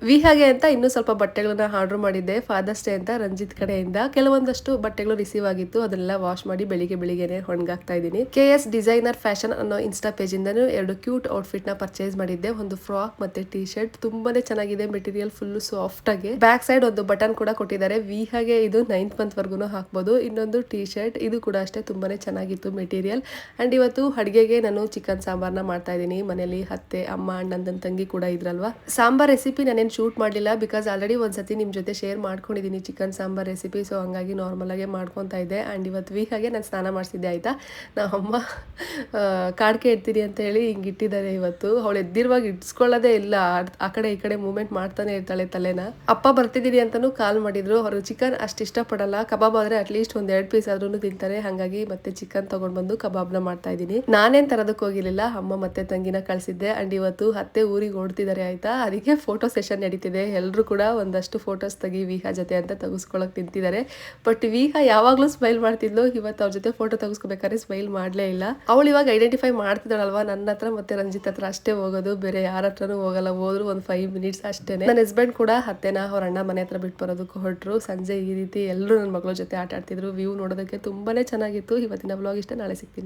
ವಿಹಾಗೆ ಅಂತ ಇನ್ನೂ ಸ್ವಲ್ಪ ಬಟ್ಟೆಗಳನ್ನ ಆರ್ಡರ್ ಮಾಡಿದ್ದೆ ಫಾದರ್ಸ್ ಡೇ ಅಂತ ರಂಜಿತ್ ಕಡೆಯಿಂದ. ಕೆಲವೊಂದಷ್ಟು ಬಟ್ಟೆಗಳು ರಿಸೀವ್ ಆಗಿತ್ತು, ಅದನ್ನೆಲ್ಲ ವಾಶ್ ಮಾಡಿ ಬೆಳಿಗ್ಗೆನೆ ಒಣಗಾಕ್ತಾ ಇದ್ದೀನಿ. KS ಡಿಸೈನರ್ ಫ್ಯಾಷನ್ ಅನ್ನೋ ಇನ್ಸ್ಟಾ ಪೇಜ್ ಇಂದನೂ 2 ಕ್ಯೂಟ್ ಔಟ್ಫಿಟ್ ನ ಪರ್ಚೇಸ್ ಮಾಡಿದ್ದೆ. ಒಂದು ಫ್ರಾಕ್ ಮತ್ತೆ ಟಿ ಶರ್ಟ್ ತುಂಬಾನೇ ಚೆನ್ನಾಗಿದೆ, ಮೆಟೀರಿಯಲ್ ಫುಲ್ ಸಾಫ್ಟ್ ಆಗಿ. ಬ್ಯಾಕ್ ಸೈಡ್ ಒಂದು ಬಟನ್ ಕೂಡ ಕೊಟ್ಟಿದ್ದಾರೆ. ವಿಹಾಗೆ ಇದು 9th ಮಂತ್ ವರ್ಗುನು ಹಾಕ್ಬೋದು. ಇನ್ನೊಂದು ಟಿ ಶರ್ಟ್, ಇದು ಕೂಡ ಅಷ್ಟೇ ತುಂಬಾನೇ ಚೆನ್ನಾಗಿತ್ತು ಮೆಟೀರಿಯಲ್. ಅಂಡ್ ಇವತ್ತು ಅಡುಗೆಗೆ ನಾನು ಚಿಕನ್ ಸಾಂಬಾರ್ನ ಮಾಡ್ತಾ ಇದ್ದೀನಿ. ಮನೇಲಿ ಅತ್ತೆ, ಅಮ್ಮ, ಅಣ್ಣನ ತಂಗಿ ಕೂಡ ಇದ್ರಲ್ವಾ. ಸಾಂಬಾರ್ ರೆಸಿಪಿ ನಾನೇನು ಶೂಟ್ ಮಾಡಲಿಲ್ಲ, ಬಿಕಾಸ್ ಆಲ್ರೆಡಿ ಒಂದ್ಸತಿ ನಿಮ್ಮ ಜೊತೆ ಶೇರ್ ಮಾಡ್ಕೊಂಡಿದ್ದೀನಿ ಚಿಕನ್ ಸಾಂಬಾರ್ ರೆಸಿಪಿ. ಸೊ ಹಂಗಾಗಿ ನಾರ್ಮಲ್ ಆಗಿ ಮಾಡ್ಕೊತಾ ಇದ್ದೆ. ಆ್ಯಂಡ್ ಇವತ್ತು ವೀಕಾಗೆ ನಾನು ಸ್ನಾನ ಮಾಡಿಸಿದ್ದೆ ಆಯಿತಾ. ಅಮ್ಮ ಕಾಡ್ಕೆ ಇಡ್ತೀನಿ ಅಂತ ಹೇಳಿ ಹಿಂಗೆ ಇಟ್ಟಿದ್ದಾರೆ ಇವತ್ತು. ಅವಳು ಎದ್ದಿರುವಾಗ ಇಡ್ಸ್ಕೊಳ್ಳೋದೇ ಇಲ್ಲ, ಆ ಕಡೆ ಈ ಕಡೆ ಮೂವ್ಮೆಂಟ್ ಮಾಡ್ತಾನೆ ಇರ್ತಾಳೆ ತಲೆನ. ಅಪ್ಪ ಬರ್ತಿದ್ದೀನಿ ಅಂತಲೂ ಕಾಲ್ ಮಾಡಿದ್ರು. ಅವರು ಚಿಕನ್ ಅಷ್ಟು ಇಷ್ಟಪಡಲ್ಲ, ಕಬಾಬ್ ಆದರೆ ಅಟ್ಲೀಸ್ಟ್ ಒಂದು 2 ಪೀಸ್ ಆದ್ರೂ ತಿಂತಾರೆ. ಹಾಗಾಗಿ ಮತ್ತೆ ಚಿಕನ್ ತೊಗೊಂಡು ಬಂದು ಕಬಾಬ್ನ ಮಾಡ್ತಾ ಇದ್ದೀನಿ. ನಾನೇನು ತರೋದಕ್ಕೆ ಹೋಗಿರಲಿಲ್ಲ, ಅಮ್ಮ ಮತ್ತೆ ತಂಗಿನ ಕಳಿಸಿದ್ದೆ. ಆ್ಯಂಡ್ ಇವತ್ತು ಅತ್ತೆ ಊರಿಗೆ ಓಡ್ತಿದ್ದಾರೆ ಆಯಿತಾ. ಅದಕ್ಕೆ ಫೋಟೋ ಸೆಷನ್ ನಡೀತಿದೆ. ಎಲ್ಲರೂ ಕೂಡ ಒಂದಷ್ಟು ಫೋಟೋಸ್ ತೆಗಿ ವಿಹಾ ಜೊತೆ ಅಂತ ತೆಗೆಸ್ಕೊಳಕ್ಕೆ ನಿಂತಿದ್ದಾರೆ. ಬಟ್ ವಿಹಾ ಯಾವಾಗಲೂ ಸ್ಮೈಲ್ ಮಾಡ್ತಿದ್ಲು, ಇವತ್ತು ಅವ್ರ ಜೊತೆ ಫೋಟೋ ತೆಗೆಸ್ಕೋಬೇಕಾದ್ರೆ ಸ್ಮೈಲ್ ಮಾಡಲೇ ಇಲ್ಲ. ಅವಳು ಇವಾಗ ಐಡೆಂಟಿಫೈ ಮಾಡ್ತಿದ್ದಾಳಲ್ವಾ, ನನ್ನ ಹತ್ರ ಮತ್ತೆ ರಂಜಿತ್ ಹತ್ರ ಅಷ್ಟೇ ಹೋಗೋದು, ಬೇರೆ ಯಾರ ಹತ್ರನೂ ಹೋಗಲ್ಲ. ಹೋದ್ರು ಒಂದು 5 ಮಿನಿಟ್ಸ್ ಅಷ್ಟೇ. ನನ್ನ ಹಸ್ಬೆಂಡ್ ಕೂಡ ಅತ್ತೆನ ಅವ್ರ ಅಣ್ಣ ಮನೆ ಹತ್ರ ಬಿಟ್ಟು ಬರೋದಕ್ಕೆ ಹೊರಟರು. ಸಂಜೆ ಈ ರೀತಿ ಎಲ್ಲರೂ ನನ್ನ ಮಗಳ ಜೊತೆ ಆಟ ಆಡ್ತಿದ್ರು. ವ್ಯೂ ನೋಡೋದಕ್ಕೆ ತುಂಬಾನೇ ಚೆನ್ನಾಗಿತ್ತು. ಇವತ್ತಿನ ವ್ಲಾಗ್ ಇಷ್ಟ, ನಾಳೆ ಸಿಗ್ತೀನಿ.